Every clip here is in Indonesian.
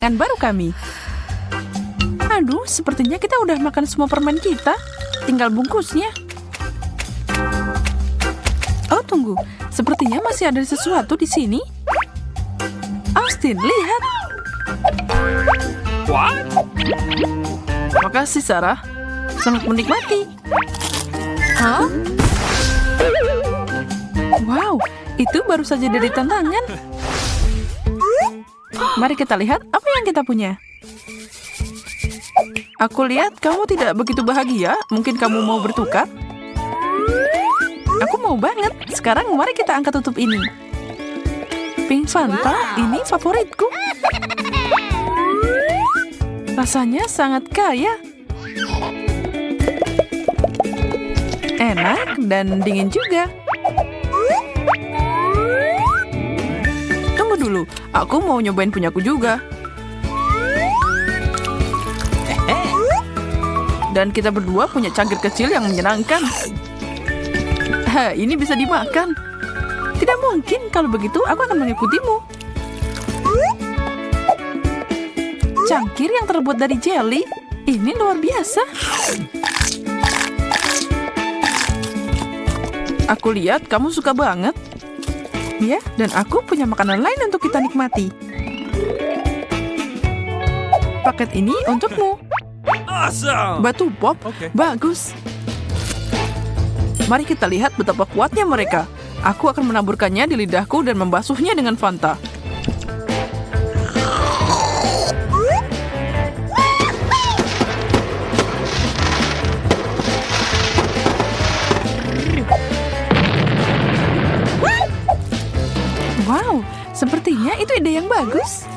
rekan baru kami. Aduh, sepertinya kita udah makan semua permen kita. Tinggal bungkusnya. Oh, tunggu. Sepertinya masih ada sesuatu di sini. Austin, lihat. What? Makasih, Sarah. Selamat menikmati. Hah? Wow, itu baru saja dari tantangan. Mari kita lihat apa yang kita punya. Aku lihat kamu tidak begitu bahagia. Mungkin kamu mau bertukar? Aku mau banget. Sekarang mari kita angkat tutup ini. Pink Fanta, ini favoritku. Rasanya sangat kaya. Enak dan dingin juga. Tunggu dulu, aku mau nyobain punyaku juga. Dan kita berdua punya cangkir kecil yang menyenangkan. Ini bisa dimakan. Tidak mungkin, kalau begitu aku akan mengikutimu. Cangkir yang terbuat dari jelly. Ini luar biasa. Aku lihat kamu suka banget. Ya, dan aku punya makanan lain untuk kita nikmati. Paket ini untukmu. Awesome. Batu pop, bagus. Mari kita lihat betapa kuatnya mereka. Aku akan menaburkannya di lidahku dan membasuhnya dengan Fanta. Wow, sepertinya itu ide yang bagus.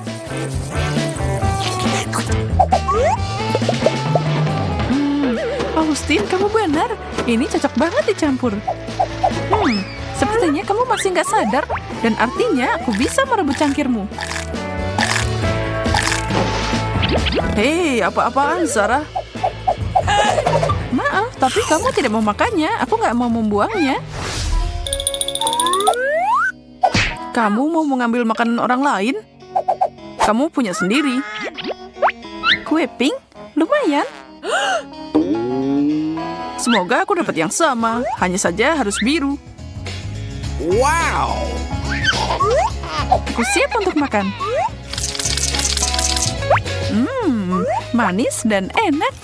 Austin, kamu benar. Ini cocok banget dicampur. Sepertinya kamu masih nggak sadar. Dan artinya aku bisa merebut cangkirmu. Hei, apa-apaan, Sarah? Maaf, tapi kamu tidak mau makannya. Aku nggak mau membuangnya. Kamu mau mengambil makanan orang lain? Kamu punya sendiri. Kue pink? Lumayan. Semoga aku dapat yang sama. Hanya saja harus biru. Wow. Aku siap untuk makan. Manis dan enak.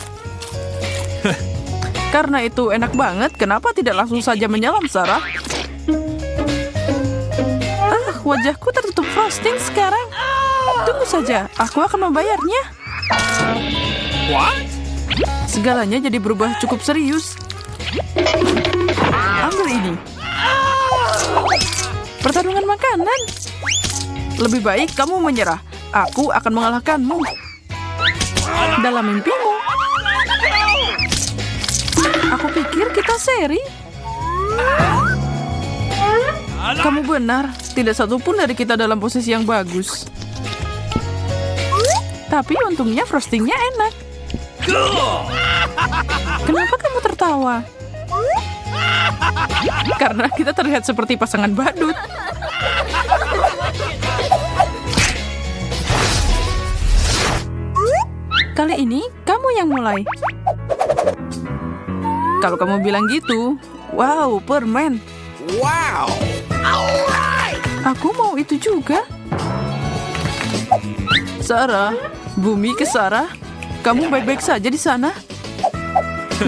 Karena itu enak banget, kenapa tidak langsung saja menyelam, Sarah? Wajahku tertutup frosting sekarang. Tunggu saja, aku akan membayarnya. What? Segalanya jadi berubah cukup serius. Ambil ini. Pertarungan makanan. Lebih baik kamu menyerah. Aku akan mengalahkanmu. Dalam mimpimu. Aku pikir kita seri. Kamu benar. Tidak satupun dari kita dalam posisi yang bagus. Tapi untungnya frostingnya enak. Kenapa kamu tertawa? Karena kita terlihat seperti pasangan badut. Kali ini kamu yang mulai. Kalau kamu bilang gitu, wow, permen. Wow. Aku mau itu juga. Sarah, bumi ke Sarah. Kamu baik-baik saja di sana?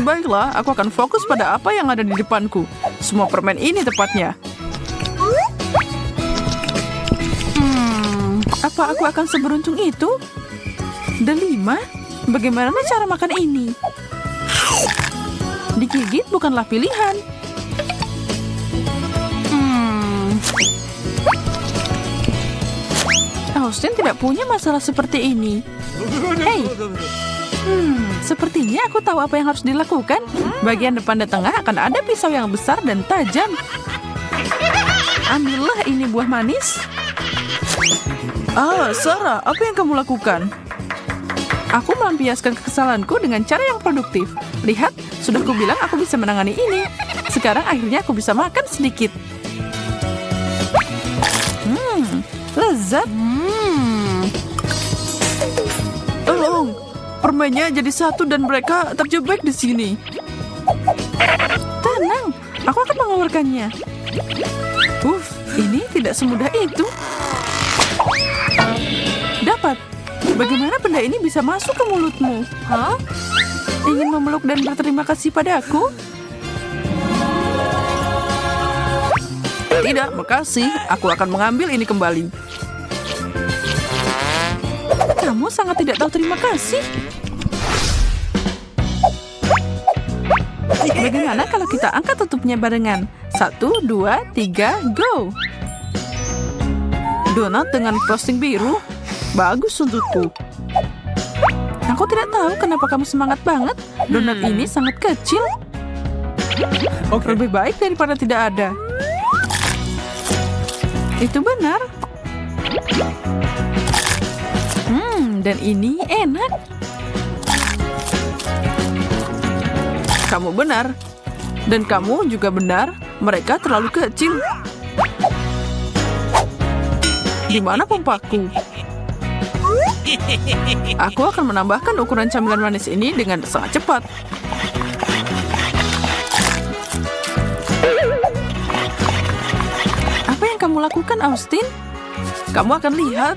Baiklah, aku akan fokus pada apa yang ada di depanku. Semua permen ini tepatnya. Apa aku akan seberuntung itu? Delima? Bagaimana cara makan ini? Digigit bukanlah pilihan. Austin tidak punya masalah seperti ini. Hei, sepertinya aku tahu apa yang harus dilakukan. Bagian depan dan tengah akan ada pisau yang besar dan tajam. Ambillah ini buah manis. Sarah, apa yang kamu lakukan? Aku melampiaskan kekesalanku dengan cara yang produktif. Lihat, sudah kubilang aku bisa menangani ini. Sekarang akhirnya aku bisa makan sedikit. Lezat. Tolong, permennya jadi satu dan mereka terjebak di sini. Tenang, aku akan mengeluarkannya. Ini tidak semudah itu. Dapat. Bagaimana benda ini bisa masuk ke mulutmu? Hah? Ingin memeluk dan berterima kasih padaku? Tidak, makasih. Aku akan mengambil ini kembali. Kamu sangat tidak tahu terima kasih. Bagaimana kalau kita angkat tutupnya barengan? 1, 2, 3, go! Donat dengan frosting biru? Bagus untukku. Aku tidak tahu kenapa kamu semangat banget. Donat ini sangat kecil. Lebih baik daripada tidak ada. Itu benar. Dan ini enak. Kamu benar. Dan kamu juga benar. Mereka terlalu kecil. Di mana pompaku? Aku akan menambahkan ukuran camilan manis ini dengan sangat cepat. Apa yang kamu lakukan, Austin? Kamu akan lihat.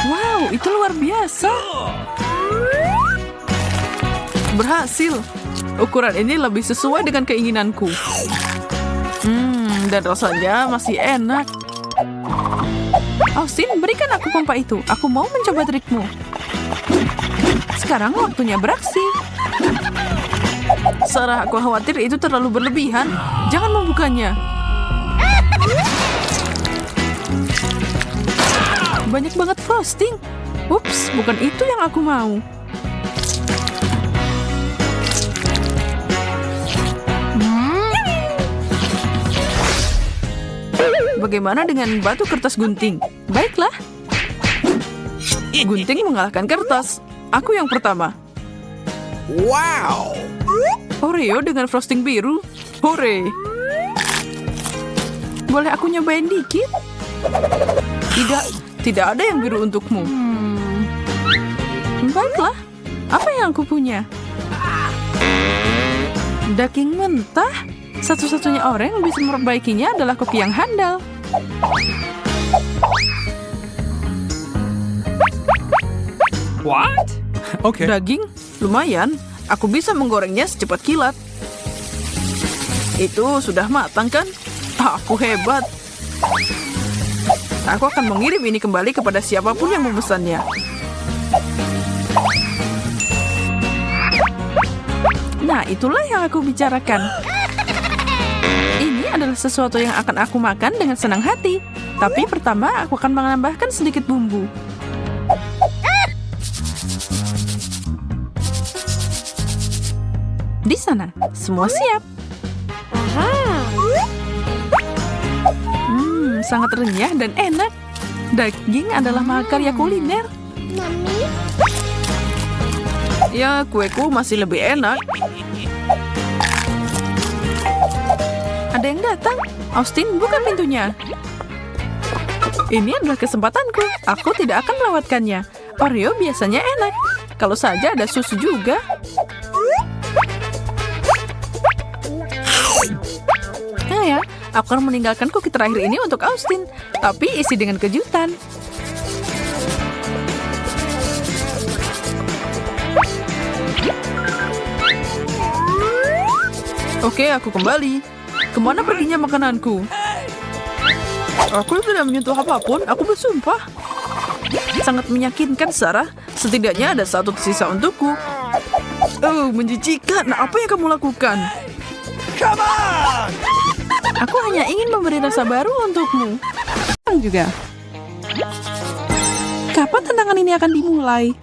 Wow, itu luar biasa. Berhasil. Ukuran ini lebih sesuai dengan keinginanku. Dan rasanya masih enak. Austin, berikan aku pompa itu. Aku mau mencoba trikmu. Sekarang waktunya beraksi. Sarah, aku khawatir itu terlalu berlebihan. Jangan membukanya. Banyak banget frosting. Ups, bukan itu yang aku mau. Bagaimana dengan batu kertas gunting? Baiklah. Gunting mengalahkan kertas. Aku yang pertama. Wow! Oreo dengan frosting biru. Hore! Boleh aku nyobain dikit? Tidak ada yang biru untukmu. Baiklah. Apa yang aku punya? Daging mentah? Satu-satunya orang yang bisa memperbaikinya adalah koki yang handal. What? Okay. Daging? Lumayan. Aku bisa menggorengnya secepat kilat. Itu sudah matang kan? Aku hebat. Aku akan mengirim ini kembali kepada siapapun yang memesannya. Nah, itulah yang aku bicarakan. Ini adalah sesuatu yang akan aku makan dengan senang hati. Tapi pertama, aku akan menambahkan sedikit bumbu. Di sana, semua siap. Sangat renyah dan enak. Daging adalah mahakarya kuliner. Ya, kueku masih lebih enak. Ada yang datang. Austin, buka pintunya. Ini adalah kesempatanku. Aku tidak akan melewatkannya. Oreo biasanya enak. Kalau saja ada susu juga. Nah ya, aku akan meninggalkan cookie terakhir ini untuk Austin. Tapi isi dengan kejutan. Oke, aku kembali. Kemana perginya makananku? Aku tidak menyentuh apapun, aku bersumpah. Sangat meyakinkan, Sarah. Setidaknya ada satu tersisa untukku. Oh, menjijikan. Apa yang kamu lakukan? Come on! Aku hanya ingin memberi rasa baru untukmu. Juga. Kapan tantangan ini akan dimulai?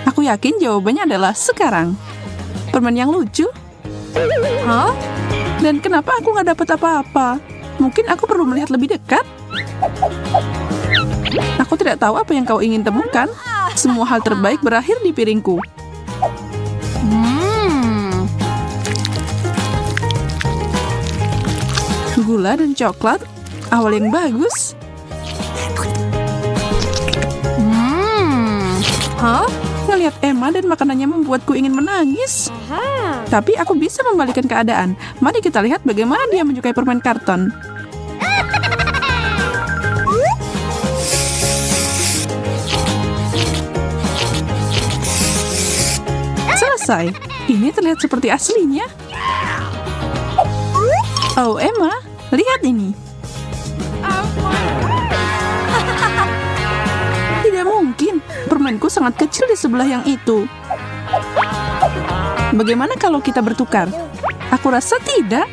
Aku yakin jawabannya adalah sekarang. Permen yang lucu? Hah? Dan kenapa aku nggak dapat apa-apa? Mungkin aku perlu melihat lebih dekat? Aku tidak tahu apa yang kau ingin temukan. Semua hal terbaik berakhir di piringku. Gula dan coklat, awal yang bagus. lama dan makanannya membuatku ingin menangis. Tapi aku bisa membalikan keadaan. Mari kita lihat bagaimana dia menyukai permen karton. Selesai. Ini terlihat seperti aslinya. Oh, Emma, lihat ini. Tidak mungkin. Permenku sangat kecil di sebelah yang itu. Bagaimana kalau kita bertukar? Aku rasa tidak.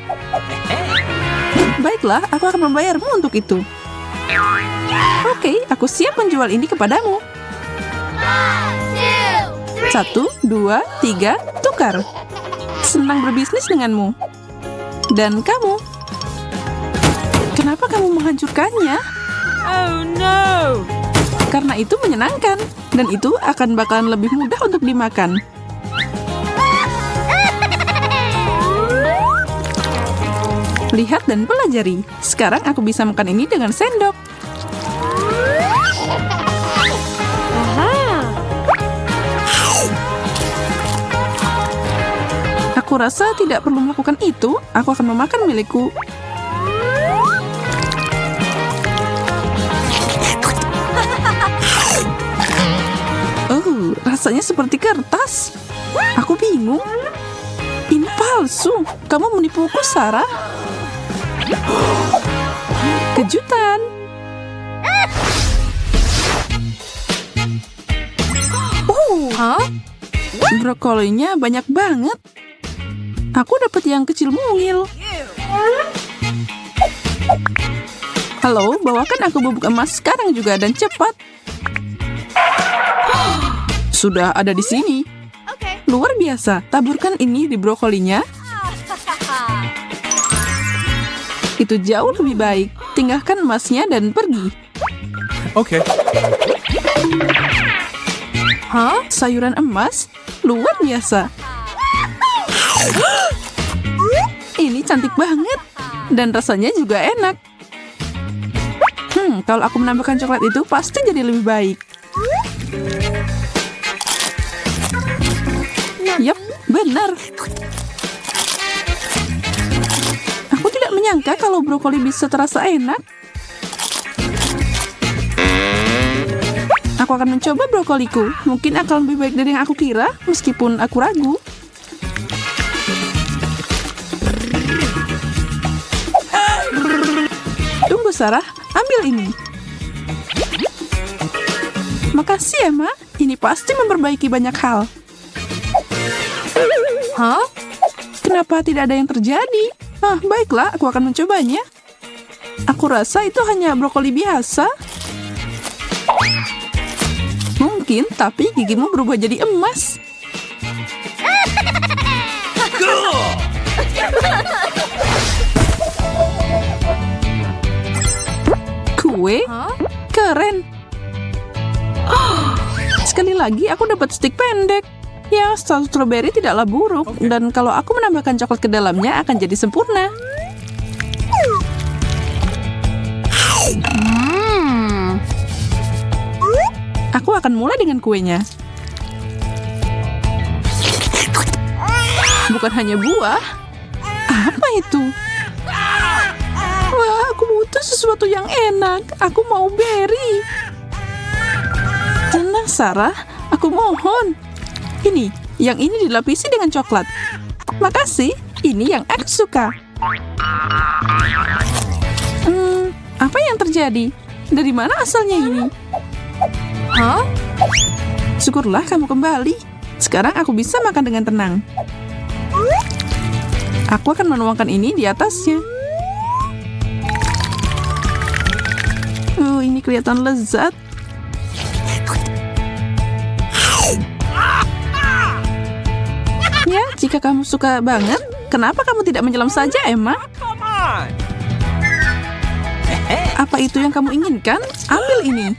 Baiklah, aku akan membayarmu untuk itu. Oke, aku siap menjual ini kepadamu. 1, 2, 3, tukar. Senang berbisnis denganmu. Dan kamu? Kenapa kamu menghancurkannya? Oh no! Karena itu menyenangkan. Dan itu akan bakalan lebih mudah untuk dimakan. Lihat dan pelajari. Sekarang aku bisa makan ini dengan sendok. Aku rasa tidak perlu melakukan itu. Aku akan memakan milikku. Oh, rasanya seperti kertas. Aku bingung. Ini palsu. Kamu menipuku, Sarah. Kejutan. Brokolinya banyak banget. Aku dapat yang kecil mungil. Halo, bawakan aku bubuk emas sekarang juga dan cepat. Sudah ada di sini. Luar biasa. Taburkan ini di brokolinya. Itu jauh lebih baik. Tinggalkan emasnya dan pergi. Okay. Hah? Sayuran emas? Luar biasa. Ini cantik banget. Dan rasanya juga enak. Kalau aku menambahkan coklat itu pasti jadi lebih baik. Yap, benar. Aku tidak menyangka kalau brokoli bisa terasa enak. Aku akan mencoba brokoliku. Mungkin akan lebih baik dari yang aku kira, meskipun aku ragu. Tunggu, Sarah. Ambil ini. Makasih, Emma. Ini pasti memperbaiki banyak hal. Hah? Kenapa tidak ada yang terjadi? Baiklah, aku akan mencobanya. Aku rasa itu hanya brokoli biasa. Mungkin, tapi gigimu berubah jadi emas. Kue? Keren. Sekali lagi, aku dapat stik pendek. Ya, strawberry tidaklah buruk. Dan kalau aku menambahkan coklat ke dalamnya, akan jadi sempurna. Aku akan mulai dengan kuenya. Bukan hanya buah. Apa itu? Wah, aku butuh sesuatu yang enak. Aku mau berry. Tenang, Sarah. Aku mohon. Ini, yang ini dilapisi dengan coklat. Makasih, ini yang aku suka. Apa yang terjadi? Dari mana asalnya ini? Hah? Syukurlah kamu kembali. Sekarang aku bisa makan dengan tenang. Aku akan menuangkan ini di atasnya. Ini kelihatan lezat. Ya, jika kamu suka banget, kenapa kamu tidak menyelam saja, Emma? Come on. Apa itu yang kamu inginkan? Ambil ini.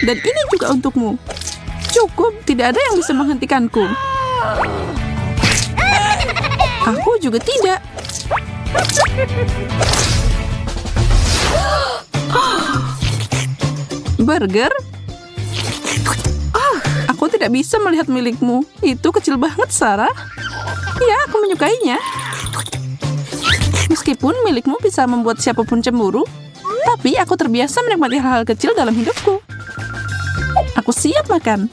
Dan ini juga untukmu. Cukup, tidak ada yang bisa menghentikanku. Aku juga tidak. Burger? Aku tidak bisa melihat milikmu. Itu kecil banget, Sarah. Ya, aku menyukainya. Meskipun milikmu bisa membuat siapapun cemburu, tapi aku terbiasa menikmati hal-hal kecil dalam hidupku. Aku siap makan.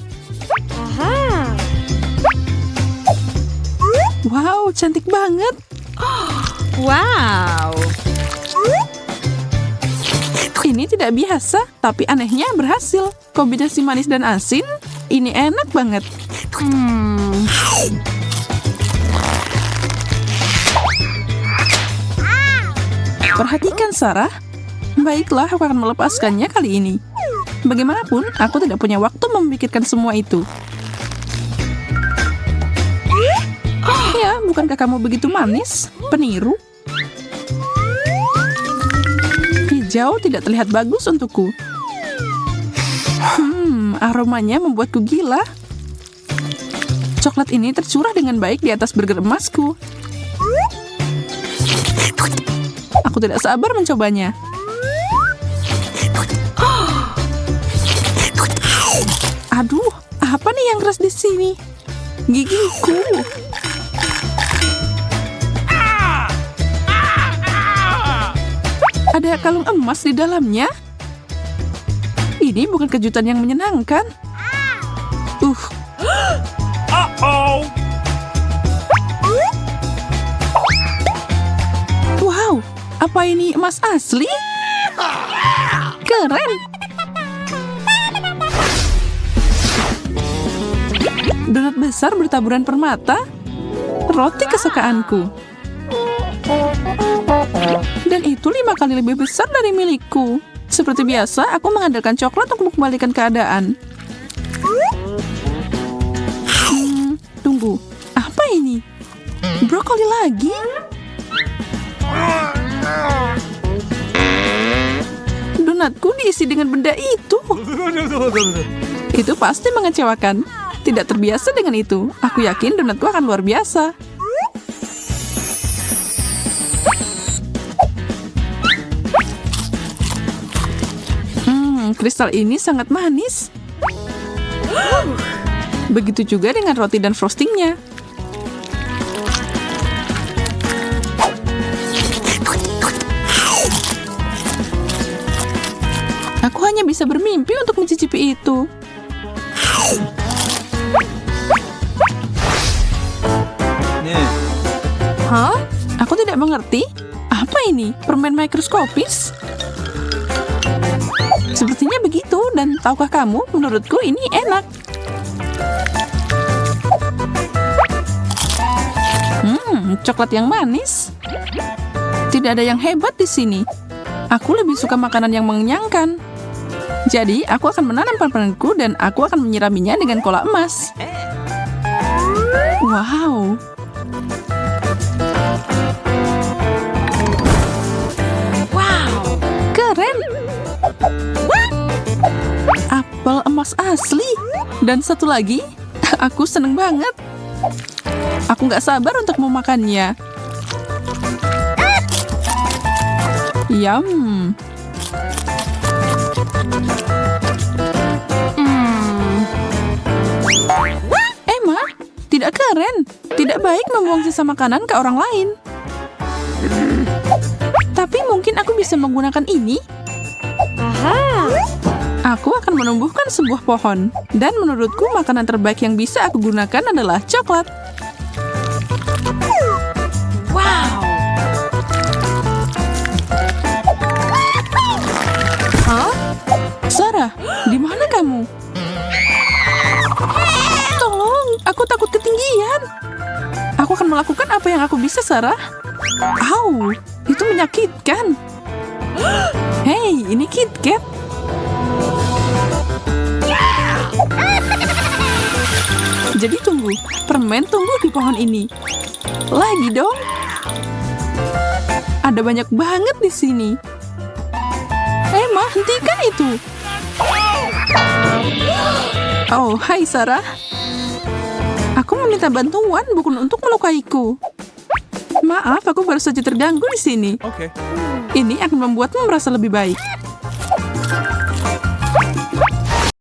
Wow, cantik banget. Wow. Ini tidak biasa, tapi anehnya berhasil. Kombinasi manis dan asin, ini enak banget. Perhatikan, Sarah. Baiklah, aku akan melepaskannya kali ini. Bagaimanapun, aku tidak punya waktu memikirkan semua itu. Ya, bukankah kamu begitu manis? Peniru. Hijau tidak terlihat bagus untukku. Aromanya membuatku gila. Coklat ini tercurah dengan baik di atas burger emasku. Aku tidak sabar mencobanya. Aduh, apa nih yang keras di sini? Gigiku. Ada kalung emas di dalamnya. Ini bukan kejutan yang menyenangkan. Uh-oh. Wow, apa ini emas asli? Keren. Donat besar bertaburan permata. Roti kesukaanku. Dan itu 5 kali lebih besar dari milikku. Seperti biasa, aku mengandalkan coklat untuk mengembalikan keadaan. Tunggu, apa ini? Brokoli lagi? Donatku diisi dengan benda itu. Itu pasti mengecewakan. Tidak terbiasa dengan itu. Aku yakin donatku akan luar biasa. Kristal ini sangat manis. Begitu juga dengan roti dan frostingnya. Aku hanya bisa bermimpi untuk mencicipi itu. Hah? Aku tidak mengerti. Apa ini? Permen mikroskopis? Sepertinya begitu, dan tahukah kamu, menurutku ini enak. Coklat yang manis. Tidak ada yang hebat di sini. Aku lebih suka makanan yang mengenyangkan. Jadi, aku akan menanam permenku dan aku akan menyiraminya dengan kola emas. Wow. Keren. Apel emas asli. Dan satu lagi, aku seneng banget. Aku nggak sabar untuk memakannya. Yum. Emma, tidak keren. Tidak baik membuang sisa makanan ke orang lain. Tapi mungkin aku bisa menggunakan ini. Aku akan menumbuhkan sebuah pohon. Dan menurutku makanan terbaik yang bisa aku gunakan adalah coklat. Wow. Hah? Sarah, di mana kamu? Tolong, aku takut ketinggian. Aku akan melakukan apa yang aku bisa, Sarah. Au, itu menyakitkan. Hei, ini KitKat. Jadi tunggu, permen tumbuh di pohon ini. Lagi dong. Ada banyak banget di sini. Emma, hentikan itu. Oh, hai Sarah. Aku meminta bantuan bukan untuk melukaiku. Maaf, aku baru saja terganggu di sini. Okay. Ini akan membuatmu merasa lebih baik.